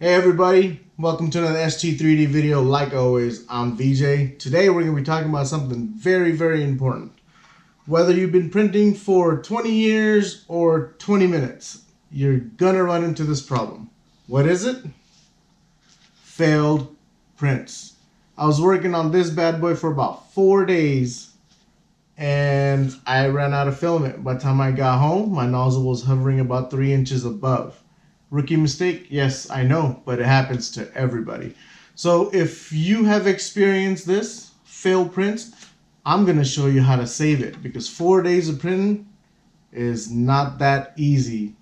Hey everybody, welcome to another ST3D video. Like always, I'm VJ. Today we're going to be talking about something very important. Whether you've been printing for 20 years or 20 minutes, you're going to run into this problem. What is it? Failed prints. I was working on this bad boy for about 4 days and I ran out of filament. By the time I got home, my nozzle was hovering about 3 inches above. Rookie mistake? Yes, I know, but it happens to everybody. So if you have experienced this, failed prints, I'm going to show you how to save it, because 4 days of printing is not that easy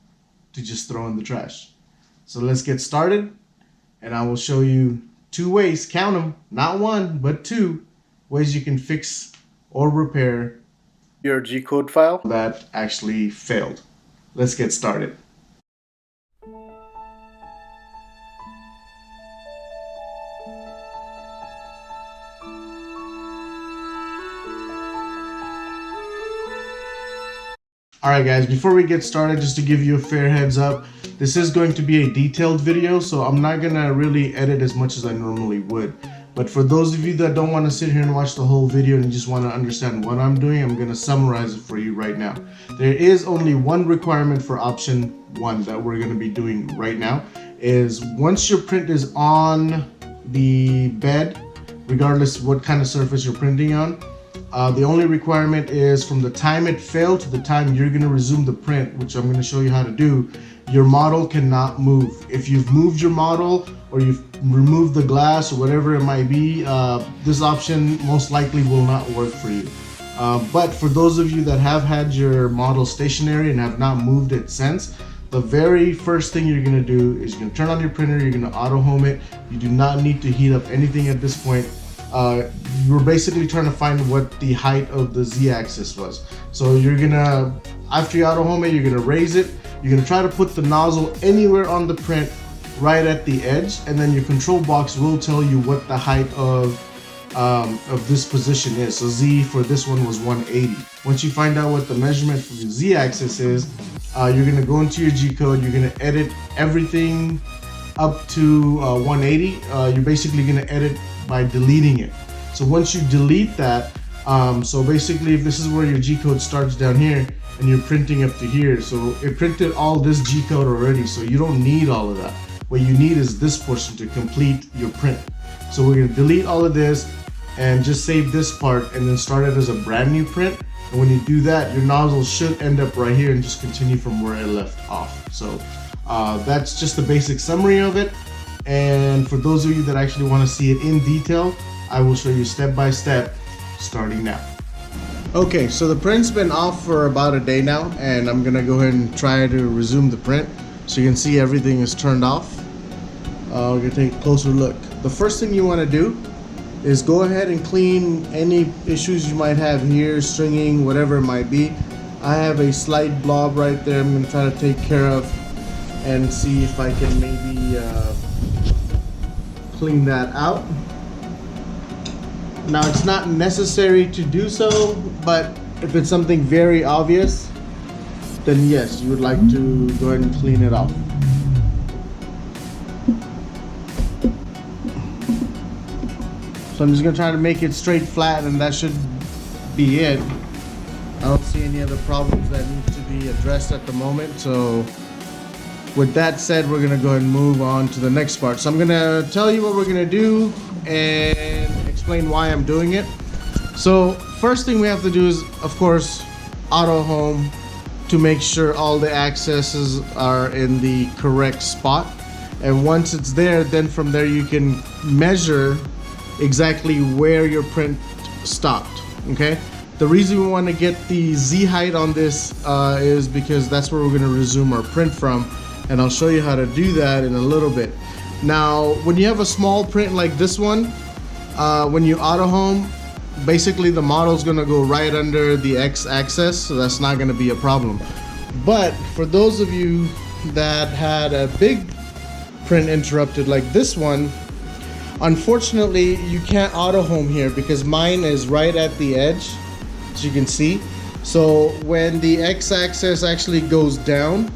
to just throw in the trash. So let's get started, and I will show you 2 ways, count them, not 1, but 2 ways you can fix or repair your G-code file that actually failed. Let's get started. Alright guys, before we get started, just to give you a fair heads up, this is going to be a detailed video, so I'm not going to really edit as much as I normally would. But for those of you that don't want to sit here and watch the whole video and just want to understand what I'm doing, I'm going to summarize it for you right now. There is only one requirement for option 1 that we're going to be doing right now, is once your print is on the bed, regardless what kind of surface you're printing on, the only requirement is from the time it failed to the time you're going to resume the print, which I'm going to show you how to do. Your model cannot move. If you've moved your model or you've removed the glass or whatever it might be, this option most likely will not work for you. But for those of you that have had your model stationary and have not moved it since, the very first thing you're going to do is you're going to turn on your printer, you're going to auto home it. You do not need to heat up anything at this point. You're basically trying to find what the height of the z-axis was. So you're gonna, after you auto home it, you're gonna raise it. You're gonna try to put the nozzle anywhere on the print right at the edge, and then your control box will tell you what the height of this position is. So Z for this one was 180. Once you find out what the measurement for the z-axis is, you're gonna go into your G-code. You're gonna edit everything up to 180. You're basically gonna edit by deleting it. So once you delete that, so basically if this is where your G-code starts down here and you're printing up to here, so it printed all this G-code already, so you don't need all of that. What you need is this portion to complete your print. So we're going to delete all of this and just save this part and then start it as a brand new print. And when you do that, your nozzle should end up right here and just continue from where it left off. So that's just the basic summary of it. And for those of you that actually want to see it in detail, I will show you step by step starting now. Okay, so the print's been off for about a day now, and I'm gonna go ahead and try to resume the print so you can see everything is turned off. We're gonna take a closer look. The first thing you want to do is go ahead and clean any issues you might have here, stringing, whatever it might be. I have a slight blob right there I'm gonna try to take care of and see if I can maybe clean that out. Now it's not necessary to do so, but if it's something very obvious, then yes, you would like to go ahead and clean it off. So I'm just gonna try to make it straight flat, and that should be it. I don't see any other problems that need to be addressed at the moment. So with that said, we're gonna go ahead and move on to the next part. So I'm gonna tell you what we're gonna do and explain why I'm doing it. So first thing we have to do is, of course, auto home to make sure all the accesses are in the correct spot. And once it's there, then from there you can measure exactly where your print stopped. Okay. The reason we want to get the Z height on this is because that's where we're going to resume our print from. And I'll show you how to do that in a little bit. Now, when you have a small print like this one, when you auto home, basically the model is going to go right under the X axis, so that's not going to be a problem. But for those of you that had a big print interrupted like this one, unfortunately you can't auto home here because mine is right at the edge, as you can see. So when the X axis actually goes down,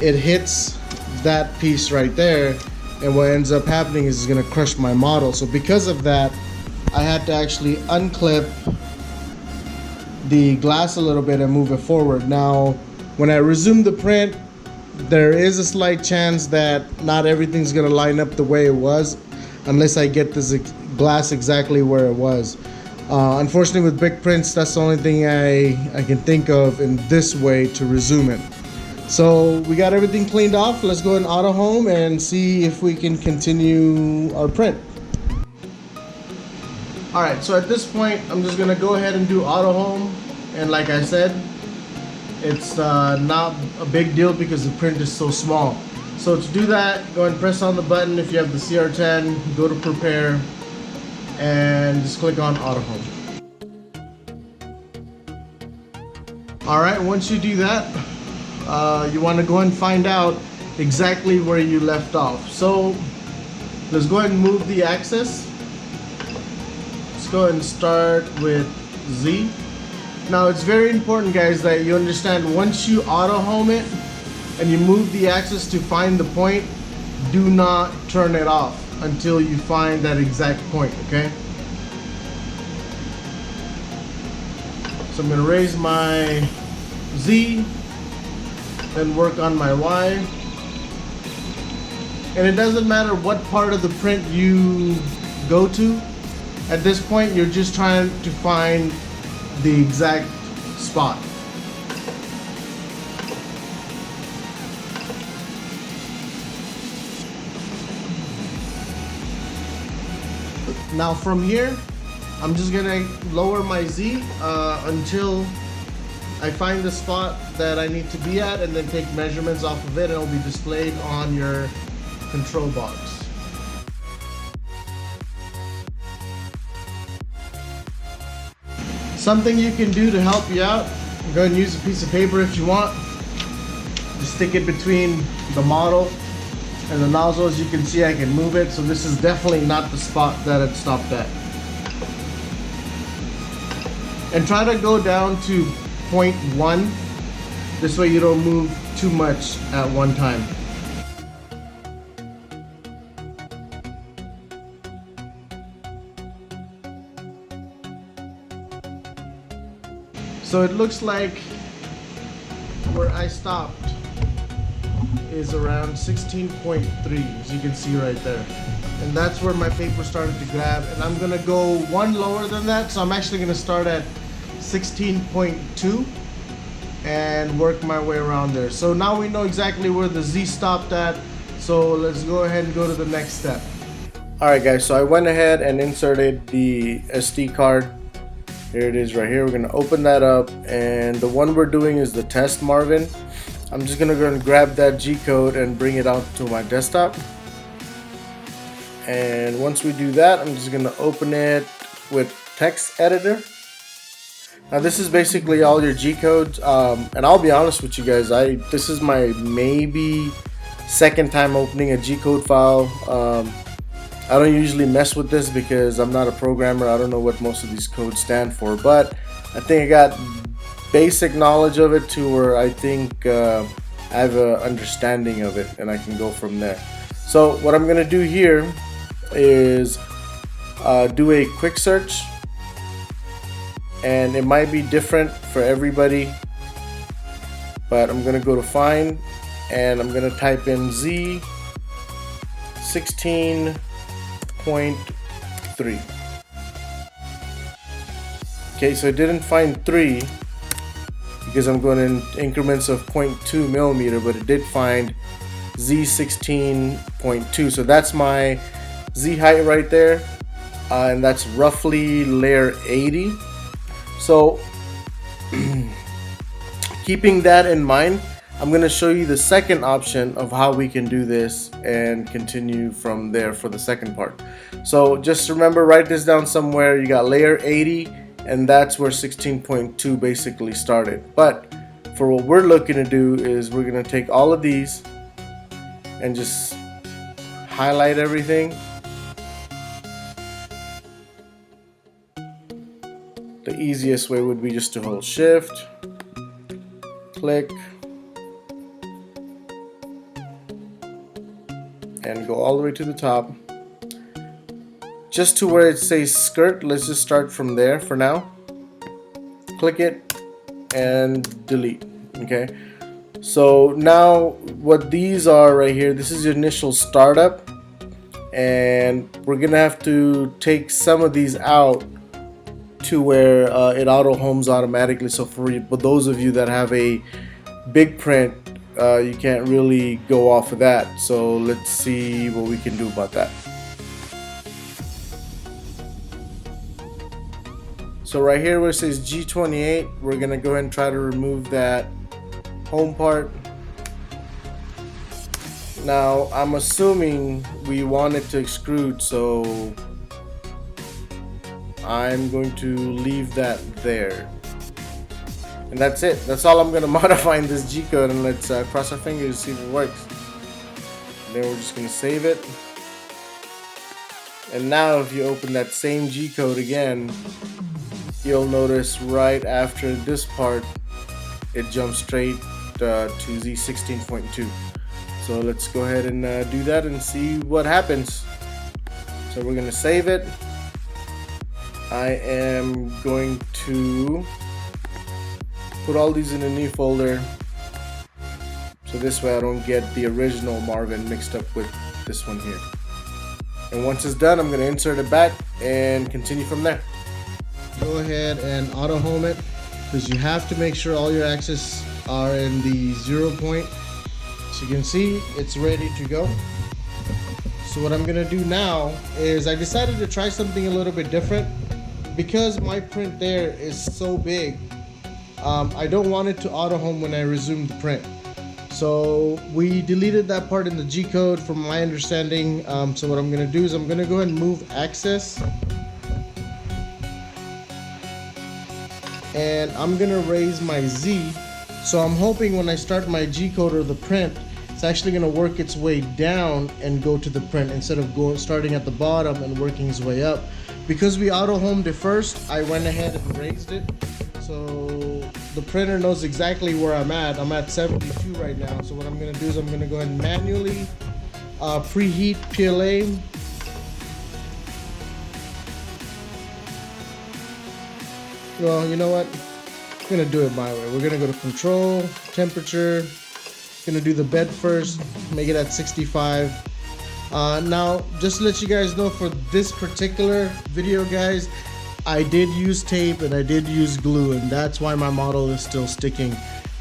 it hits that piece right there, and what ends up happening is it's going to crush my model. So because of that, I had to actually unclip the glass a little bit and move it forward. Now when I resume the print, there is a slight chance that not everything's going to line up the way it was unless I get this glass exactly where it was. Unfortunately, with big prints, that's the only thing I can think of in this way to resume it. So we got everything cleaned off. Let's go in auto home and see if we can continue our print. Alright, so at this point I'm just gonna go ahead and do auto home, and like I said, it's not a big deal because the print is so small. So to do that, go and press on the button. If you have the CR-10, go to prepare and just click on auto home. Alright, once you do that, you want to go and find out exactly where you left off. So let's go ahead and move the axis. Let's go ahead and start with Z. Now it's very important, guys, that you understand once you auto home it and you move the axis to find the point, do not turn it off until you find that exact point, okay? So I'm going to raise my Z, then work on my Y. And it doesn't matter what part of the print you go to. At this point, you're just trying to find the exact spot. Now from here, I'm just gonna lower my Z until I find the spot that I need to be at, and then take measurements off of it, and it'll be displayed on your control box. Something you can do to help you out, go and use a piece of paper if you want. Just stick it between the model and the nozzle. As you can see, I can move it, so this is definitely not the spot that it stopped at. And try to go down to 0.1. This way you don't move too much at one time. So it looks like where I stopped is around 16.3, as you can see right there. And that's where my paper started to grab, and I'm gonna go one lower than that, so I'm actually gonna start at 16.2 and work my way around there. So now we know exactly where the Z stopped at, so let's go ahead and go to the next step. Alright guys, so I went ahead and inserted the SD card. Here it is right here. We're gonna open that up, and the one we're doing is the test Marvin. I'm just gonna go and grab that G code and bring it out to my desktop. And once we do that, I'm just gonna open it with text editor. Now this is basically all your G codes, and I'll be honest with you guys, this is my maybe second time opening a G code file. I don't usually mess with this because I'm not a programmer. I don't know what most of these codes stand for, but I think I got basic knowledge of it to where I think I have an understanding of it, and I can go from there. So what I'm gonna do here is do a quick search, and it might be different for everybody, but I'm gonna go to find, and I'm gonna type in Z 16.3. Okay, so it didn't find 3 because I'm going in increments of 0.2 millimeter, but it did find Z16.2. So that's my Z height right there, and that's roughly layer 80. So keeping that in mind, I'm going to show you the second option of how we can do this and continue from there for the second part. So just remember, write this down somewhere. You got layer 80, and that's where 16.2 basically started. But for what we're looking to do is we're going to take all of these and just highlight everything. The easiest way would be just to hold shift, click, and go all the way to the top, just to where it says skirt. Let's just start from there for now. Click it and delete. Okay, so now what these are right here, this is your initial startup, and we're gonna have to take some of these out to where it auto homes automatically. So for those of you that have a big print, you can't really go off of that. So let's see what we can do about that. So right here where it says G28, we're gonna go ahead and try to remove that home part. Now I'm assuming we want it to extrude, so I'm going to leave that there. And that's it. That's all I'm going to modify in this G-code, and let's cross our fingers and see if it works. And then we're just going to save it. And now if you open that same G-code again, you'll notice right after this part, it jumps straight to Z16.2. So let's go ahead and do that and see what happens. So we're going to save it. I am going to put all these in a new folder, so this way I don't get the original Marvin mixed up with this one here. And once it's done, I'm going to insert it back and continue from there. Go ahead and auto home it, because you have to make sure all your axes are in the 0 point. So you can see it's ready to go. So what I'm going to do now is I decided to try something a little bit different. Because my print there is so big, I don't want it to auto home when I resume the print. So we deleted that part in the G code from my understanding. So what I'm going to do is I'm going to go ahead and move access, and I'm going to raise my Z. So I'm hoping when I start my G code or the print, it's actually going to work its way down and go to the print instead of starting at the bottom and working its way up. Because we auto homed it first, I went ahead and raised it. So the printer knows exactly where I'm at. I'm at 72 right now. So what I'm going to do is I'm going to go ahead and manually preheat PLA. Well, you know what? I'm going to do it my way. We're going to go to control, temperature. Going to do the bed first, make it at 65. Now, just to let you guys know, for this particular video, guys, I did use tape and I did use glue, and that's why my model is still sticking.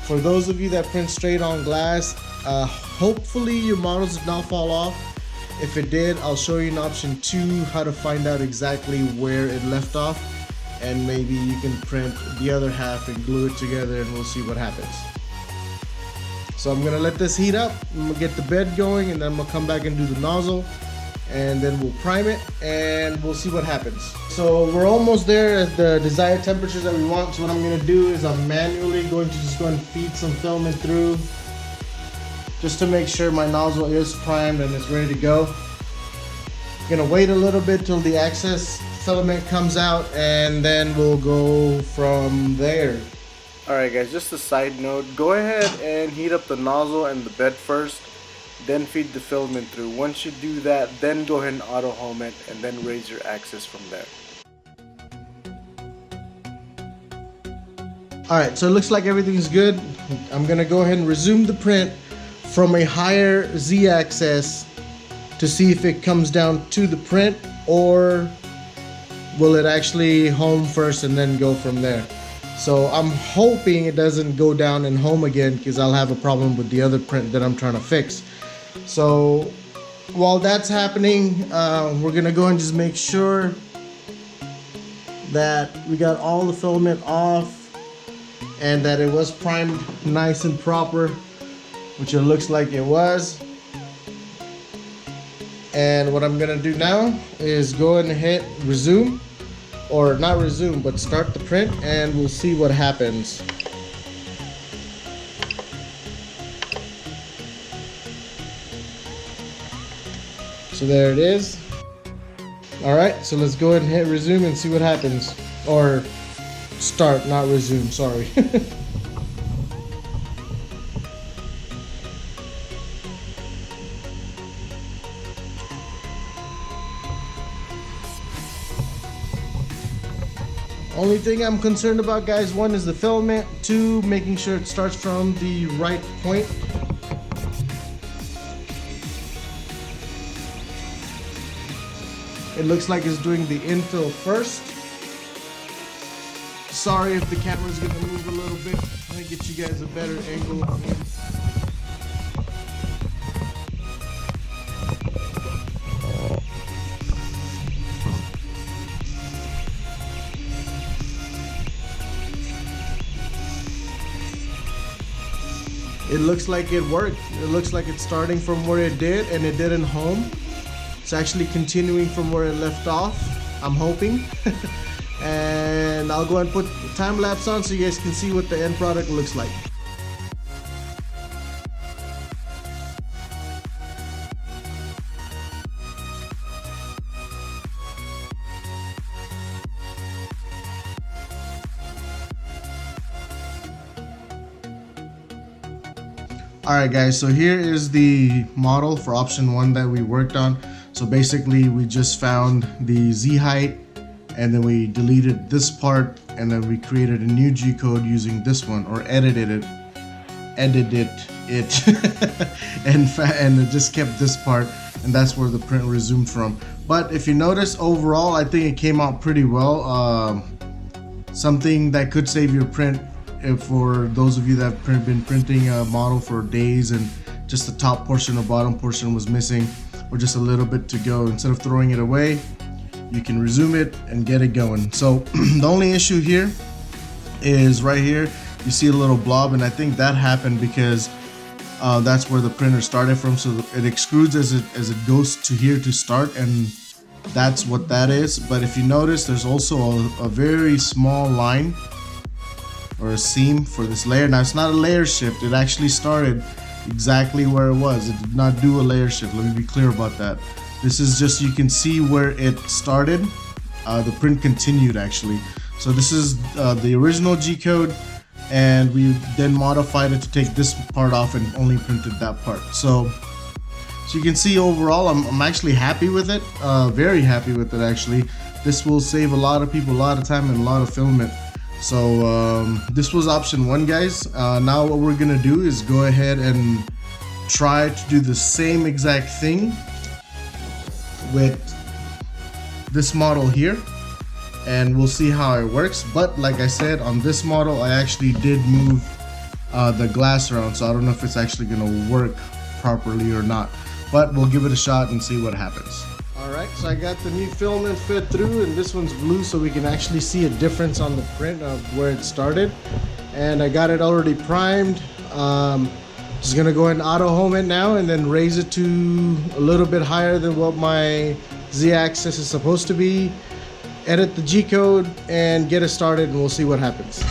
For those of you that print straight on glass, hopefully your models did not fall off. If it did, I'll show you in option 2 how to find out exactly where it left off, and maybe you can print the other half and glue it together, and we'll see what happens. So I'm gonna let this heat up. I'm gonna get the bed going, and then I'm gonna come back and do the nozzle, and then we'll prime it and we'll see what happens. So we're almost there at the desired temperatures that we want. So what I'm gonna do is I'm manually going to just go and feed some filament through, just to make sure my nozzle is primed and it's ready to go. I'm gonna wait a little bit till the excess filament comes out, and then we'll go from there. Alright guys, just a side note, go ahead and heat up the nozzle and the bed first, then feed the filament through. Once you do that, then go ahead and auto home it, and then raise your axis from there. Alright, so it looks like everything's good. I'm gonna go ahead and resume the print from a higher Z axis to see if it comes down to the print, or will it actually home first and then go from there. So I'm hoping it doesn't go down and home again, because I'll have a problem with the other print that I'm trying to fix. So while that's happening, we're gonna go and just make sure that we got all the filament off and that it was primed nice and proper, which it looks like it was. And what I'm gonna do now is go and hit resume, or not resume, but start the print, and we'll see what happens. So there it is. Alright, so let's go ahead and hit resume and see what happens. Or start, not resume, sorry. Only thing I'm concerned about, guys, one is the filament, two, making sure it starts from the right point. It looks like it's doing the infill first. Sorry if the camera's gonna move a little bit. I'm gonna get you guys a better angle on it. It looks like it worked. It looks like it's starting from where it did, and it didn't home. It's actually continuing from where it left off, I'm hoping. And I'll go and put time lapse on so you guys can see what the end product looks like. Alright guys, so here is the model for option 1 that we worked on. So basically we just found the Z height, and then we deleted this part, and then we created a new G code using this one, or edited it and it just kept this part, and that's where the print resumed from. But if you notice, overall I think it came out pretty well. Something that could save your print for those of you that have been printing a model for days and just the top portion or bottom portion was missing, or just a little bit to go. Instead of throwing it away, you can resume it and get it going. So the only issue here is right here, you see a little blob, and I think that happened because that's where the printer started from. So it extrudes as it goes to here to start, and that's what that is. But if you notice, there's also a very small line or a seam for this layer. Now it's not a layer shift, it actually started exactly where it was. It did not do a layer shift, let me be clear about that. This is just, you can see where it started, the print continued actually. So this is the original G code, and we then modified it to take this part off and only printed that part. So you can see overall I'm actually happy with it, very happy with it actually. This will save a lot of people a lot of time and a lot of filament. So this was option 1, guys. Now what we're gonna do is go ahead and try to do the same exact thing with this model here, and we'll see how it works. But like I said, on this model I actually did move the glass around, so I don't know if it's actually gonna work properly or not, but we'll give it a shot and see what happens. Alright, so I got the new filament fit through, and this one's blue, so we can actually see a difference on the print of where it started. And I got it already primed. Just gonna go ahead and auto home it now, and then raise it to a little bit higher than what my Z-axis is supposed to be. Edit the G code and get it started, and we'll see what happens.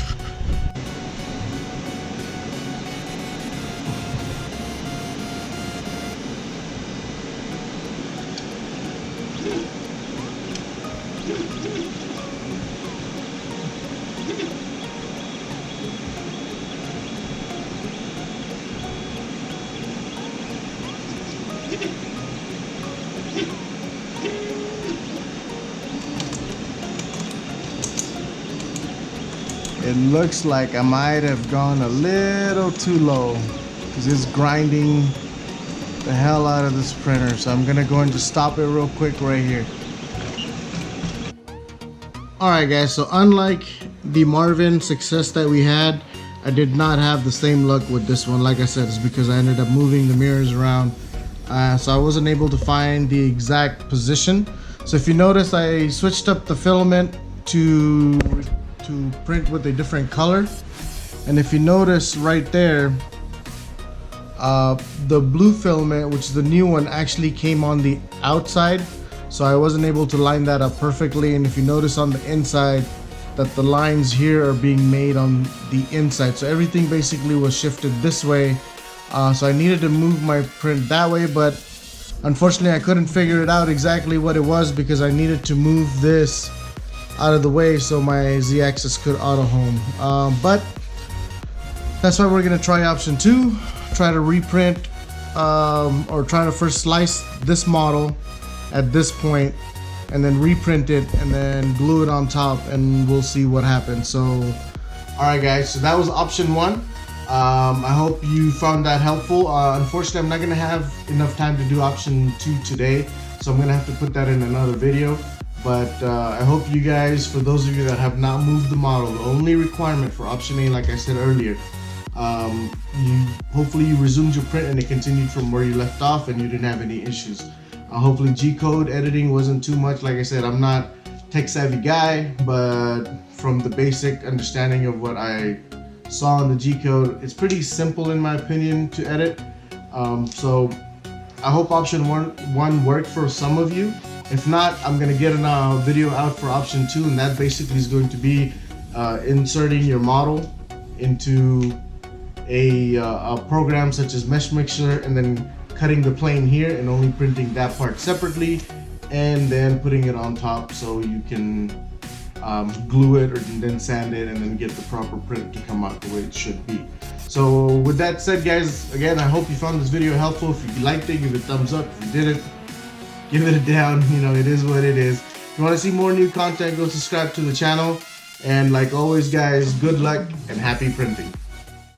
It looks like I might have gone a little too low because it's grinding the hell out of this printer. So I'm gonna go and just stop it real quick right here. Alright guys, so unlike the Marvin success that we had, I did not have the same luck with this one. Like I said, it's because I ended up moving the mirrors around. So I wasn't able to find the exact position. So if you notice, I switched up the filament to print with a different color, and if you notice right there, the blue filament, which is the new one, actually came on the outside, so I wasn't able to line that up perfectly. And if you notice on the inside, that the lines here are being made on the inside, so everything basically was shifted this way. So I needed to move my print that way, but unfortunately I couldn't figure it out exactly what it was, because I needed to move this out of the way so my Z-axis could auto home. But that's why we're gonna try option 2, try to reprint or try to first slice this model at this point and then reprint it and then glue it on top, and we'll see what happens. So alright guys, so that was option 1. I hope you found that helpful. Unfortunately, I'm not going to have enough time to do option 2 today, so I'm going to have to put that in another video. But I hope you guys, for those of you that have not moved the model, the only requirement for option A, like I said earlier, hopefully you resumed your print and it continued from where you left off and you didn't have any issues. Hopefully G-code editing wasn't too much. Like I said, I'm not tech savvy guy, but from the basic understanding of what I saw in the G-code, it's pretty simple in my opinion to edit. So I hope option one worked for some of you. If not, I'm gonna get a video out for option 2, and that basically is going to be inserting your model into a program such as meshmixer, and then cutting the plane here and only printing that part separately, and then putting it on top so you can glue it or then sand it and then get the proper print to come out the way it should be. So with that said, guys, again, I hope you found this video helpful. If you liked it, give it a thumbs up. If you didn't, give it a down. You know, it is what it is. If you want to see more new content, go subscribe to the channel. And like always, guys, good luck and happy printing.